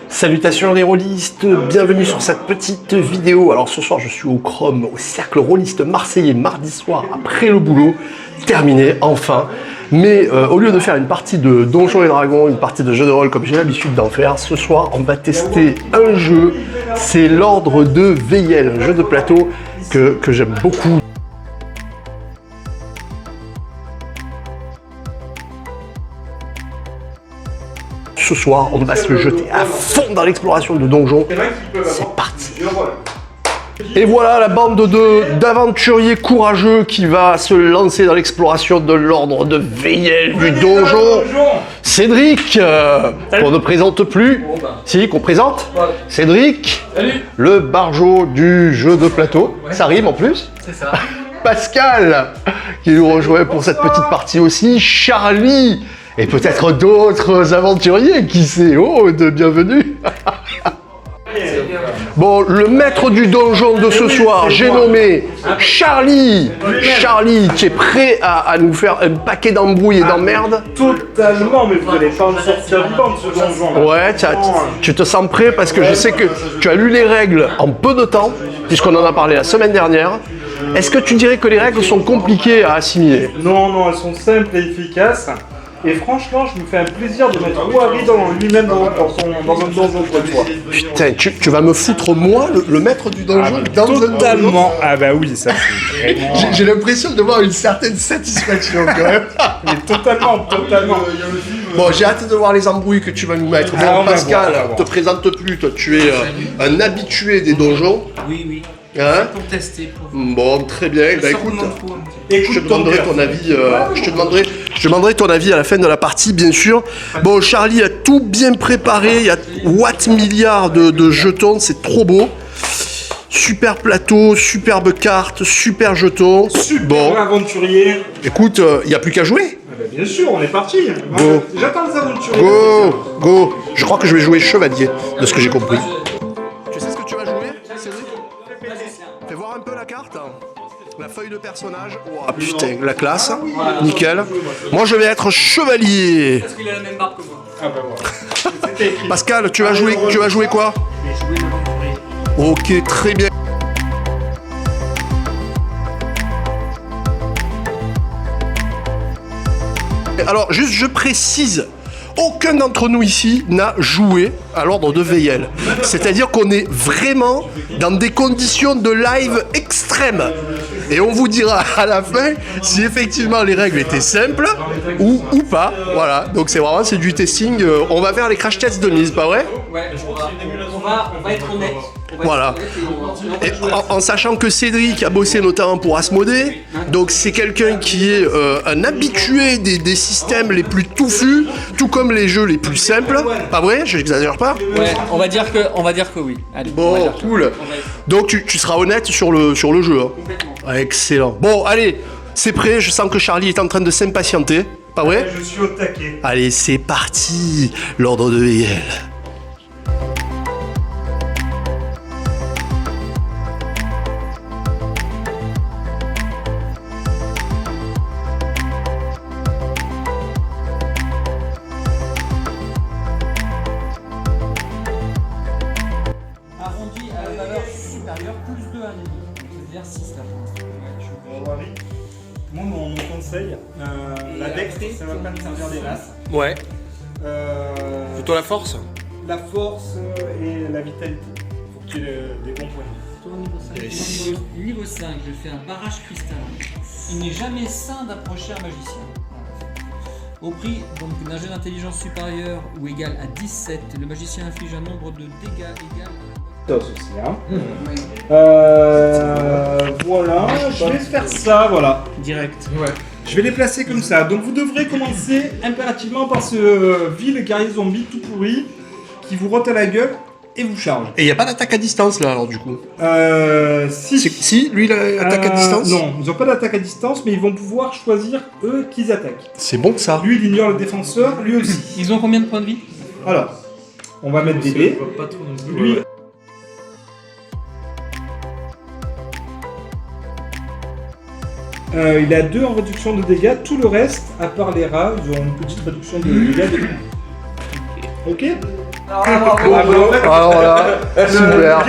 Salutations les rôlistes, bienvenue sur cette petite vidéo. Alors ce soir je suis au Chrome, au cercle rôliste marseillais, mardi soir après le boulot, terminé enfin. Mais au lieu de faire une partie de Donjons et Dragons, une partie de jeu de rôle comme j'ai l'habitude d'en faire, ce soir on va tester un jeu, c'est l'Ordre de Veyel, un jeu de plateau que j'aime beaucoup. Ce soir, on va se jeter à fond dans l'exploration de donjons. C'est parti. Et voilà la bande d'aventuriers courageux qui va se lancer dans l'exploration de l'Ordre de Veyel du donjon. Cédric, qu'on ne présente plus. Si, qu'on présente. Cédric, le barjo du jeu de plateau. Ça rime en plus. C'est ça. Pascal, qui nous rejoint pour cette petite partie aussi. Charlie. Et peut-être d'autres aventuriers, qui sait, oh, de bienvenue. Bon, le maître du donjon de ce soir, j'ai nommé Charlie. Charlie, tu es prêt à nous faire un paquet d'embrouilles et d'emmerdes? Totalement, mais vous n'allez pas en sortir vivant de ce donjon. Ouais, tu te sens prêt parce que je sais que tu as lu les règles en peu de temps, puisqu'on en a parlé la semaine dernière. Est-ce que tu dirais que les règles sont compliquées à assimiler? Non, elles sont simples et efficaces. Et franchement, je me fais un plaisir de mettre Wari dans lui-même dans un donjon pour une fois. Putain, tu vas me foutre moi, le maître du donjon, dans un donjon? Totalement. Ah bah oui, ça c'est vraiment... J'ai l'impression de voir une certaine satisfaction quand même. Mais totalement. Bon, j'ai hâte de voir les embrouilles que tu vas nous mettre. Bon, on va Pascal, voir. te présente plus, toi tu es un habitué des donjons. Oui. Hein? Pour tester. Bon, très bien. Bah écoute, je te demanderai ton avis. Je te demanderai ton avis à la fin de la partie, bien sûr. Bon, Charlie a tout bien préparé. Il y a Watt milliards de jetons, c'est trop beau. Super plateau, superbe carte, super jetons. Super aventurier. Écoute, il n'y a plus qu'à jouer. Ah bah bien sûr, on est parti. Go. J'attends les aventuriers. Go. Je crois que je vais jouer chevalier, de ce que j'ai compris. Tu sais ce que tu vas jouer, Cédric? Fais voir un peu la carte. La feuille de personnage. Oh putain, la classe. Nickel. Moi, je vais être chevalier. Parce qu'il a la même barbe que moi. Ah bah voilà. C'était écrit. Pascal, tu vas jouer quoi? Je vais jouer l'aventurier. Ok, très bien. Alors, juste, je précise, aucun d'entre nous ici n'a joué à l'Ordre de Veyel. C'est-à-dire qu'on est vraiment dans des conditions de live extrêmes. Et on vous dira à la fin si effectivement les règles étaient simples ou pas. Voilà, donc c'est du testing. On va faire les crash tests de mise, pas vrai? Ouais, on va être honnête. Voilà. Et en sachant que Cédric a bossé notamment pour Asmodée, donc c'est quelqu'un qui est un habitué des systèmes les plus touffus, tout comme les jeux les plus simples. Pas vrai? Je n'exagère pas? Ouais, on va dire que oui. Allez, Bon, cool. Donc tu seras honnête sur le jeu. Hein. Complètement. Excellent. Bon, allez, c'est prêt. Je sens que Charlie est en train de s'impatienter. Pas vrai? Je suis au taquet. Allez, c'est parti. L'Ordre de Veyel. Arrondi à la valeur supérieure, plus 2 à niveau. C'est-à-dire 6 là pour l'instant. Wari, moi mon conseil, la dex, ça va pas te servir des masses. Ouais. Plutôt la force? La force et la vitalité. Faut que tu aies des bons points. Toi, niveau 5. Yes. Niveau 5, je fais un barrage cristallin. Il n'est jamais sain d'approcher un magicien. Au prix donc d'un jet d'intelligence supérieur ou égal à 17, le magicien inflige un nombre de dégâts égal à... Aussi, hein. Voilà, je vais faire ça, voilà. Direct. Ouais. Je vais les placer comme ça. Donc vous devrez commencer impérativement par ce vil guerrier zombie tout pourri qui vous rote à la gueule et vous charge. Et il n'y a pas d'attaque à distance là alors du coup? Si. Si, lui il a attaque à distance? Non, ils n'ont pas d'attaque à distance, mais ils vont pouvoir choisir eux qu'ils attaquent. C'est bon ça. Lui il ignore le défenseur, lui aussi. Ils ont combien de points de vie? Alors, on va mettre des dés. Lui, il a 2 en réduction de dégâts, tout le reste, à part les rats, ils auront une petite réduction de dégâts. Ok. Alors là, super.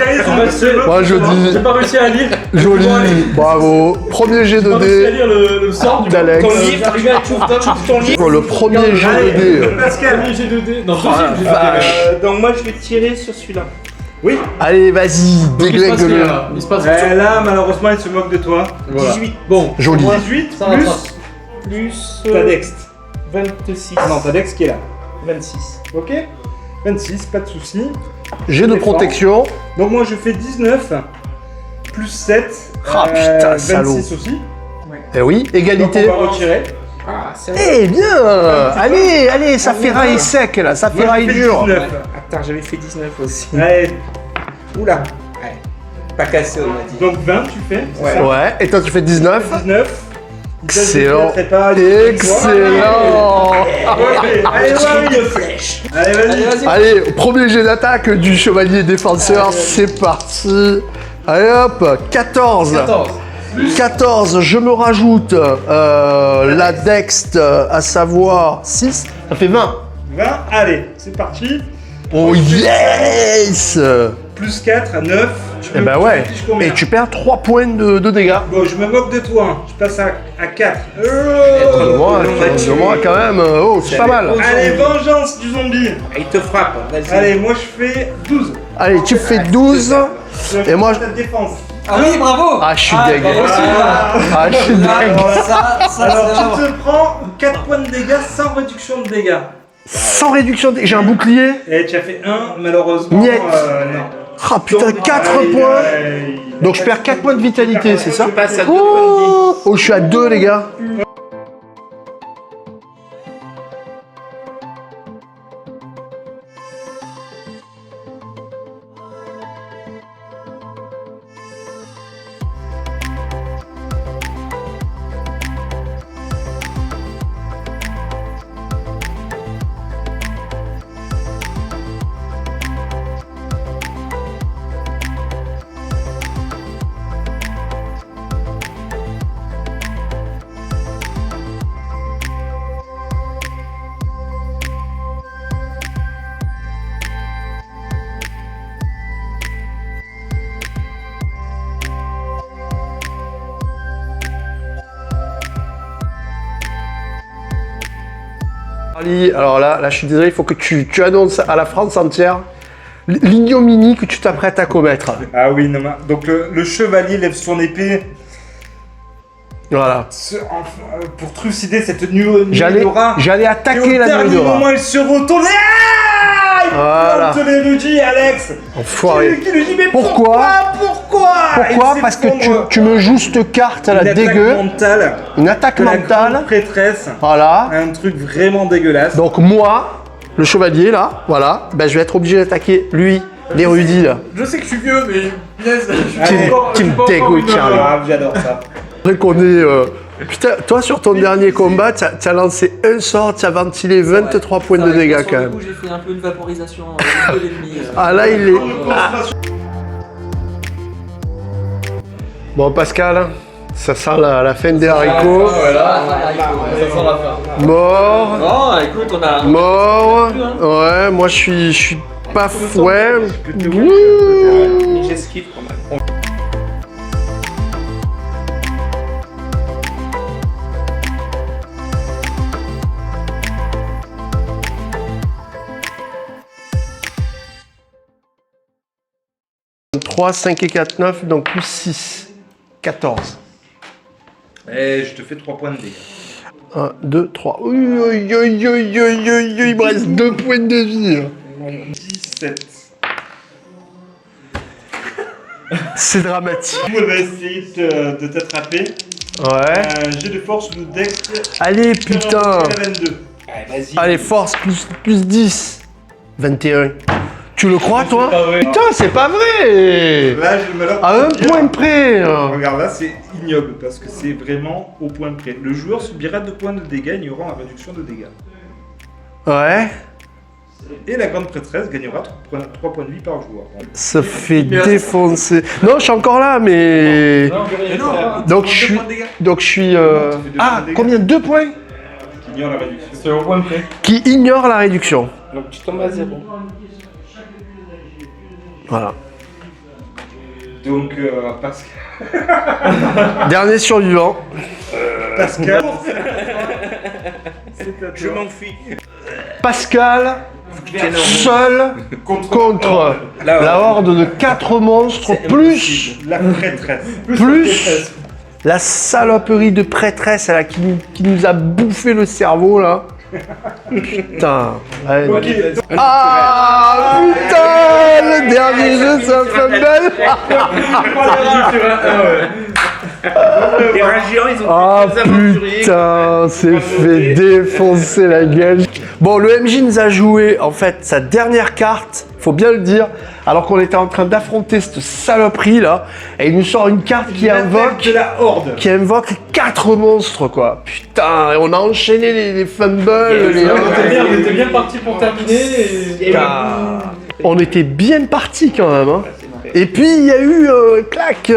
Moi je dis J'ai pas réussi à lire. joli, bravo. Premier jet de J'ai pas réussi à dés lire le sort du d'Alex. Le livre. premier jet de dés. Pascal. Premier G2D. Non, Oh la deuxième vache. Donc moi je vais tirer sur celui-là. Oui. Allez, vas-y, déglingue-le. Il se passe rien. Là malheureusement il se moque de toi. Voilà. 18. Bon, Joli. 18 ça plus rattrape. ta Dex. 26. Non, ta Dex qui est là. 26. Ok. 26, pas de soucis. Jet de protection. Donc moi je fais 19 plus 7. Ah, putain, salaud. 26 aussi. Eh oui, Donc égalité. on va retirer. Ah, c'est Eh bien, allez, ça ferraille sec là, ça Moi, ferraille je fais dur. 19. Attends, j'avais fait 19 aussi. Allez, Oula. Ouais. Pas cassé, on m'a dit. donc 20 tu fais. c'est Ouais. ça Ouais, et toi tu fais 19. 19. Excellent. Excellent. Excellent. Allez, Allez, vas-y. Allez, premier jet d'attaque du chevalier défenseur, c'est parti. Allez hop, 14. 14, je me rajoute la dext, à savoir 6, ça fait 20. 20, allez, c'est parti. Oh yes. Plus 4 à 9. Eh ben ouais, et tu perds 3 points de dégâts. Bon, je me moque de toi, hein. Je passe à 4. Moi quand même, oh c'est pas mal. Allez, vengeance du zombie. Il te frappe, vas-y. Allez, moi je fais 12. Allez, tu fais 12. Et moi, ta défense. Ah oui, bravo. Ah, je suis deg. bravo, Ah, je suis deg. Alors, tu te prends 4 points de dégâts sans réduction de dégâts. Sans réduction, j'ai un bouclier. Et tu as fait 1, malheureusement. Niet. Non. Ah putain, 4 points. Donc je perds 4 points de vitalité, c'est ça? Tu passes à 2 Oh, oh, je suis à 2 les gars. Ali, alors là, je suis désolé, il faut que tu annonces à la France entière l'ignominie que tu t'apprêtes à commettre. Ah oui, non, donc le chevalier lève son épée Voilà. pour trucider cette nuée J'allais d'aura. j'allais Et au attaquer la dernier nuit d'aura. moment, il se retourne. Ah, il Voilà. plante l'érudit, Alex. Enfoiré. Qui lui dit, mais Pourquoi Pourquoi Pourquoi? Et Parce que s'effondre. tu me joues cette carte à la Une attaque dégueu, mentale. une attaque De la mentale. grande prêtresse. Voilà. Un truc vraiment dégueulasse. Donc moi, le chevalier là, voilà, ben je vais être obligé d'attaquer lui, l'érudit là. Je sais que je suis vieux, mais punaise, je Qui- suis encore- qui je suis me pas encore dégoûte, une- Charles. Ah, j'adore ça. C'est vrai qu'on est. Putain, toi sur ton dernier combat, t'as lancé un sort, t'as ventilé 23 points de dégâts quand même. Du coup, j'ai fait un peu une vaporisation de l'ennemi. Ah là, il est. Ah. Bon, Pascal, ça sent la fin des haricots. Voilà, ça sent la fin. Mort, Bon, écoute, on a. mort. Ouais, moi je suis pas fouet. J'esquive quand même. 3, 5 et 4, 9, donc plus 6. 14. Et je te fais 3 points de dégâts. 1, 2, 3. Il me reste 2 points de vie. 17. C'est dramatique. On va essayer de t'attraper. Ouais. J'ai de force ou de deck. Allez, putain. 22. Vas-y. Allez, force, plus 10. 21. Tu le crois, toi? pas vrai. Putain, c'est pas vrai. Là, je me À un point près. Regarde, là, c'est ignoble parce que c'est vraiment au point près. Le joueur subira 2 points de dégâts, ignorant la réduction de dégâts. Ouais. Et la grande prêtresse gagnera 3 points de vie par joueur. Ça fait défoncer. Non, je suis encore là, mais. Donc je suis. Ah, combien? 2 points? Qui ignore la réduction. C'est au point près. Qui ignore la réduction. Donc tu tombes à 0. Voilà. Donc, Dernier survivant. Pascal. Je m'enfuis. Pascal, seul contre la horde de 4 monstres, plus La prêtresse. la saloperie de prêtresse là, qui nous a bouffé le cerveau là. Putain. Ouais, Ok, ah putain, le dernier jeu c'est un fumble. Les Ragians, ils ont Ah fait des aventuriers. putain, c'est fait défoncer la gueule. Bon, le MJ nous a joué en fait sa dernière carte, faut bien le dire, alors qu'on était en train d'affronter cette saloperie là, et il nous sort une carte qui invoque de la horde. 4 monstres quoi. Putain, et on a enchaîné les fumbles, les... On était bien parti pour terminer. On était bien parti quand même. Hein. Et puis il y a eu clac.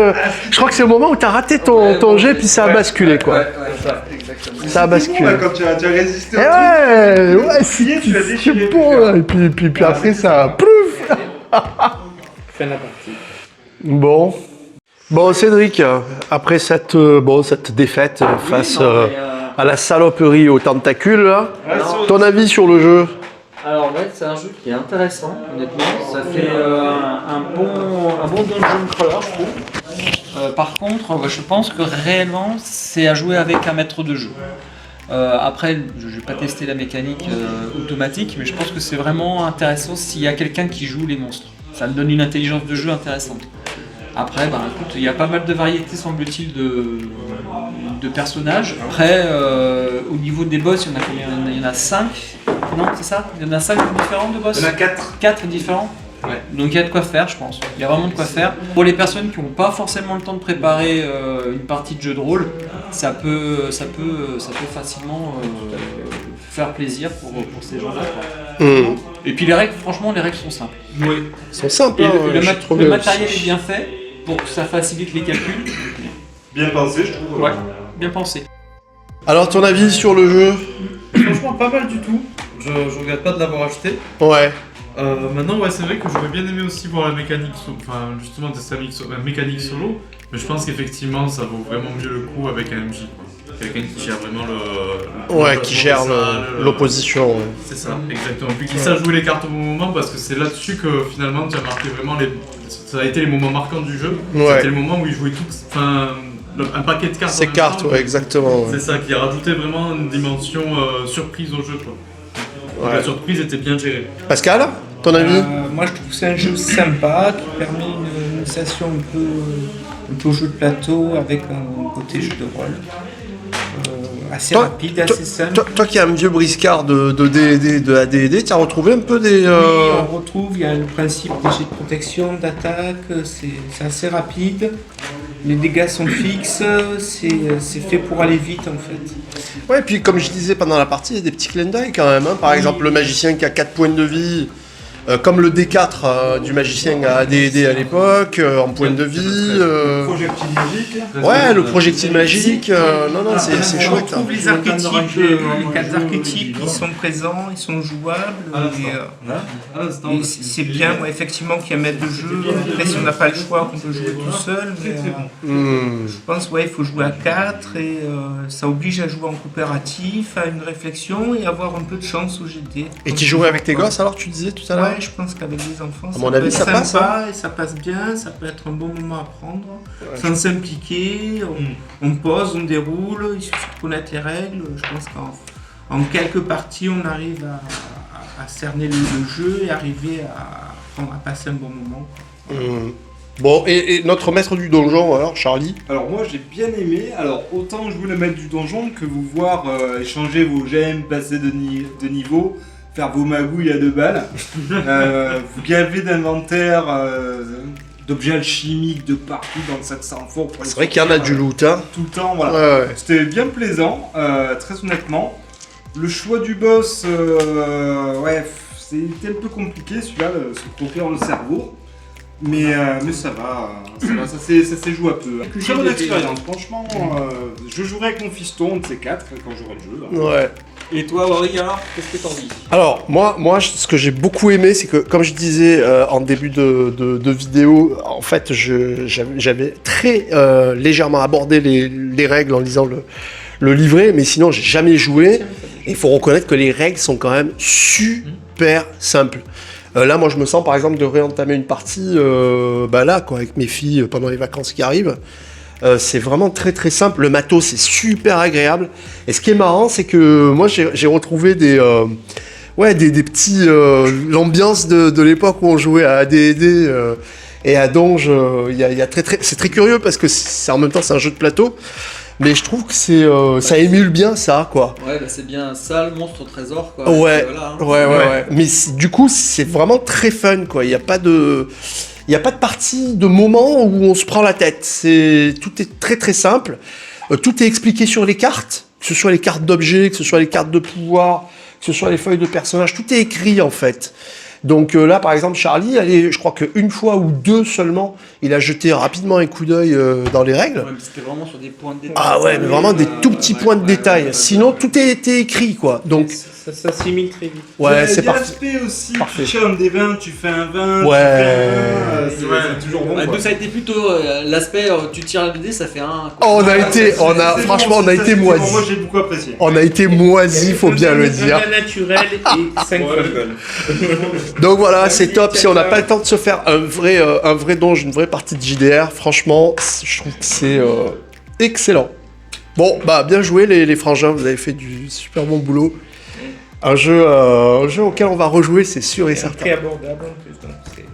Je crois que c'est le moment où t'as raté ton jet, puis ça a basculé quoi. Ouais, ça, exactement. Ça a basculé. Quand tu as résisté Eh au truc. ouais, tu as déchiré c'est bon là. Et puis après ça, plouf. Fin de la partie. Bon Cédric, après cette défaite face à la saloperie aux tentacules, là, ton avis sur le jeu? Alors ouais, c'est un jeu qui est intéressant, honnêtement. Ça fait un bon dungeon crawler, je trouve. Par contre, je pense que réellement, c'est à jouer avec un maître de jeu. Après, je vais pas tester la mécanique automatique, mais je pense que c'est vraiment intéressant s'il y a quelqu'un qui joue les monstres. Ça me donne une intelligence de jeu intéressante. Après, bah, écoute, il y a pas mal de variétés, semble-t-il, de personnages. Après, au niveau des boss, il y en a combien? Il y en a 5. Non, c'est ça? Il y en a 5 différents de boss? Il y en a 4. 4 différents? Ouais. Donc il y a de quoi faire, je pense. Il y a vraiment de quoi faire. Pour les personnes qui n'ont pas forcément le temps de préparer une partie de jeu de rôle, ça peut facilement faire plaisir pour ces gens-là. Et puis les règles, franchement, les règles sont simples. Oui. Ils sont simples. Et hein, le je suis trop le bien. matériel est bien fait pour que ça facilite les calculs. Bien pensé, je trouve. Ouais, bien pensé. Alors ton avis sur le jeu? Franchement, pas mal du tout. Je regrette pas de l'avoir acheté. Ouais. Maintenant, ouais, c'est vrai que j'aurais bien aimé aussi voir la mécanique, enfin justement tester la mécanique solo, mais je pense qu'effectivement ça vaut vraiment mieux le coup avec un MJ. Quelqu'un qui gère vraiment Ouais, qui gère l'opposition. Ouais. C'est ça, exactement. Puis qui sait jouer les cartes au bon moment, parce que c'est là-dessus que finalement tu as marqué vraiment ça a été les moments marquants du jeu. Ouais. C'était le moment où il jouait un paquet de cartes. Ces en même cartes, temps. ouais, exactement. Ouais. C'est ça qui a rajouté vraiment une dimension surprise au jeu, quoi. Donc, Ouais. la surprise était bien gérée. Pascal, ton avis? Moi je trouve que c'est un jeu sympa qui permet une initiation un peu jeu de plateau avec un côté jeu de rôle. Assez rapide, assez simple. Toi qui es un vieux briscard de D&D, de AD&D, tu as retrouvé un peu des... Oui, on retrouve, il y a le principe des jets de protection, d'attaque, c'est assez rapide. Les dégâts sont fixes, c'est fait pour aller vite en fait. Ouais, puis comme je disais pendant la partie, il y a des petits clins d'œil quand même. Hein. Par exemple, le magicien qui a 4 points de vie, comme le D4 du magicien à AD&D à l'époque, en points de vie. Projectile magique. Ouais, le projectile magique. Non, c'est On chouette. retrouve les archétypes, les 4 archétypes qui sont présents, ils sont jouables. Et c'est bien, ouais, effectivement, qu'il y a un maître de jeu. Après, si on n'a pas le choix, qu'on peut jouer tout seul. Mais, je pense qu'il faut jouer à 4 et ça oblige à jouer en coopératif, à une réflexion et avoir un peu de chance au GD. Et tu jouais avec tes gosses alors, tu disais tout à l'heure? Ouais, je pense qu'avec les enfants, À mon avis, ça passe, sympa et ça passe bien, ça peut être un bon moment à prendre, sans s'impliquer, on pose, on déroule, il suffit de connaître les règles. Je pense qu'en quelques parties, on arrive à cerner le jeu et arriver à passer un bon moment. Bon, et notre maître du donjon alors, Charlie? Alors moi j'ai bien aimé, alors autant je voulais mettre du donjon que vous voir échanger vos gemmes, passer de niveau, faire vos magouilles à 2 balles, vous gavez d'inventaire, d'objets alchimiques de partout dans le 700 fort. C'est vrai qu'il y en a du loot, hein. Tout le temps, voilà. Ouais. C'était bien plaisant, très honnêtement. Le choix du boss, ouais, c'était un peu compliqué celui-là, se procurer dans le cerveau. Mais ça va, ça s'est joué un peu. Très bonne expérience, franchement. Je jouerai avec mon fiston de ces 4 quand j'aurai le jeu. Là. Ouais. Et toi, Warwick, alors, qu'est-ce que t'en dis? Alors, moi, ce que j'ai beaucoup aimé, c'est que, comme je disais en début de vidéo, en fait, j'avais très légèrement abordé les règles en lisant le livret, mais sinon, j'ai jamais joué. Et il faut reconnaître que les règles sont quand même super simples. Là, moi, je me sens, par exemple, de réentamer une partie, là, quoi, avec mes filles pendant les vacances qui arrivent. C'est vraiment très très simple. Le matos, c'est super agréable. Et ce qui est marrant, c'est que moi, j'ai retrouvé des petits... l'ambiance de l'époque où on jouait à AD&D et à Donge. C'est très curieux parce que en même temps, c'est un jeu de plateau. Mais je trouve que ça émule bien ça, quoi. Ouais, bah c'est bien ça, le monstre au trésor, quoi. Ouais, Voilà, hein. ouais. Mais du coup, c'est vraiment très fun, quoi. Il n'y a pas de partie de moment où on se prend la tête. Tout est très très simple. Tout est expliqué sur les cartes, que ce soit les cartes d'objets, que ce soit les cartes de pouvoir, que ce soit les feuilles de personnages. Tout est écrit, en fait. Donc là, par exemple, Charlie, je crois qu'une fois ou deux seulement, il a jeté rapidement un coup d'œil dans les règles. Ouais, mais c'était vraiment sur des points de détail. Ah ouais, mais vraiment des tout petits points de détail. Sinon, tout était écrit, quoi. Donc, Ça s'assimile très vite. ouais, c'est Il y a parfait. l'aspect aussi, Parfait. tu cherches des vins, tu fais un vin, Ouais. tu fais un vin, c'est toujours bon. Bah, quoi. nous, ça a été plutôt l'aspect tu tires le dé, ça fait un. Oh, C'est franchement, bon, on a ça, été c'est bon, moisi. Moi j'ai beaucoup apprécié. On a été moisi, faut bien le dire. Un naturel et 5 fois le goal. Donc voilà, c'est top. Si on n'a pas le temps de se faire un vrai donge, une vraie partie de JDR, franchement, je trouve que c'est excellent. Bon, bien joué les frangins, vous avez fait du super bon boulot. Un jeu auquel on va rejouer, c'est sûr et C'est un certain. prix abordable en plus, donc c'est...